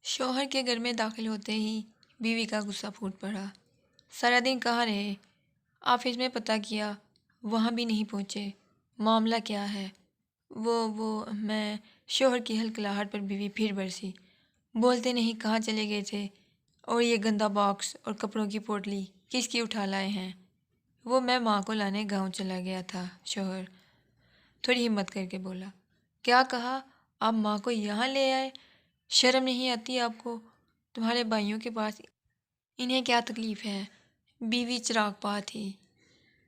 شوہر کے گھر میں داخل ہوتے ہی بیوی کا غصہ پھوٹ پڑا۔ سارا دن کہاں رہے؟ آفس میں پتہ کیا، وہاں بھی نہیں پہنچے۔ معاملہ کیا ہے؟ میں شوہر کی ہلکلاہٹ پر بیوی پھر برسی۔ بولتے نہیں کہاں چلے گئے تھے؟ اور یہ گندا باکس اور کپڑوں کی پوٹلی کس کی اٹھا لائے ہیں؟ وہ میں ماں کو لانے گاؤں چلا گیا تھا۔ شوہر تھوڑی ہمت کر کے بولا۔ کیا کہا؟ آپ ماں کو یہاں لے آئے؟ شرم نہیں آتی آپ کو؟ تمہارے بھائیوں کے پاس انہیں کیا تکلیف ہے؟ بیوی چراغ پا تھی۔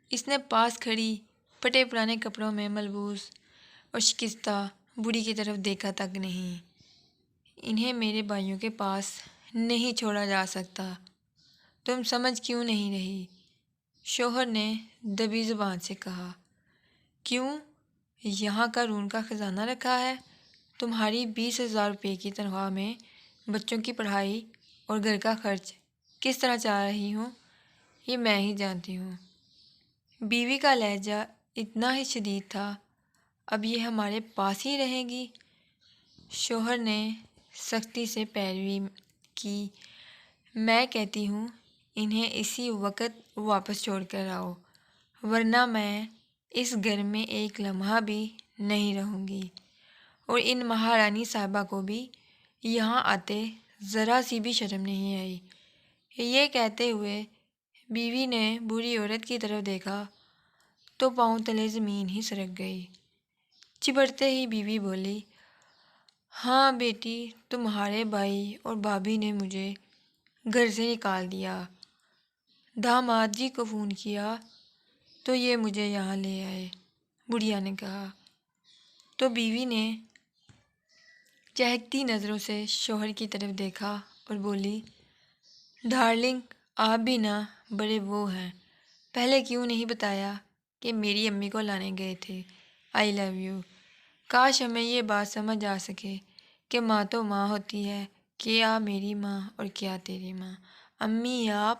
اس نے پاس کھڑی پھٹے پرانے کپڑوں میں ملبوس اور شکستہ بوڑھی کی طرف دیکھا تک نہیں۔ انہیں میرے بھائیوں کے پاس نہیں چھوڑا جا سکتا۔ تم سمجھ کیوں نہیں رہی؟ شوہر نے دبی زبان سے کہا۔ کیوں؟ یہاں قارون کا خزانہ رکھا ہے۔ تمہاری 20,000 روپے کی تنخواہ میں بچوں کی پڑھائی اور گھر کا خرچ کس طرح چلا رہی ہوں، یہ میں ہی جانتی ہوں۔ بیوی کا لہجہ اتنا ہی شدید تھا۔ اب یہ ہمارے پاس ہی رہے گی؟ شوہر نے سختی سے پیروی کی۔ میں کہتی ہوں انہیں اسی وقت واپس چھوڑ کر آؤ، ورنہ میں اس گھر میں ایک لمحہ بھی نہیں رہوں گی۔ اور ان مہارانی صاحبہ کو بھی یہاں آتے ذرا سی بھی شرم نہیں آئی۔ یہ کہتے ہوئے بیوی نے بوڑھی عورت کی طرف دیکھا تو پاؤں تلے زمین ہی سرک گئی۔ چپڑتے ہی بیوی بولی، ہاں بیٹی، تمہارے بھائی اور بھابھی نے مجھے گھر سے نکال دیا۔ داماد جی کو فون کیا تو یہ مجھے یہاں لے آئے، بڑھیا نے کہا۔ تو بیوی نے چہکتی نظروں سے شوہر کی طرف دیکھا اور بولی، ڈارلنگ، آپ بھی نا بڑے وہ ہیں، پہلے کیوں نہیں بتایا کہ میری امی کو لانے گئے تھے؟ آئی لو یو۔ کاش ہمیں یہ بات سمجھ آ سکے کہ ماں تو ماں ہوتی ہے، کیا میری ماں اور کیا تیری ماں۔ امی آپ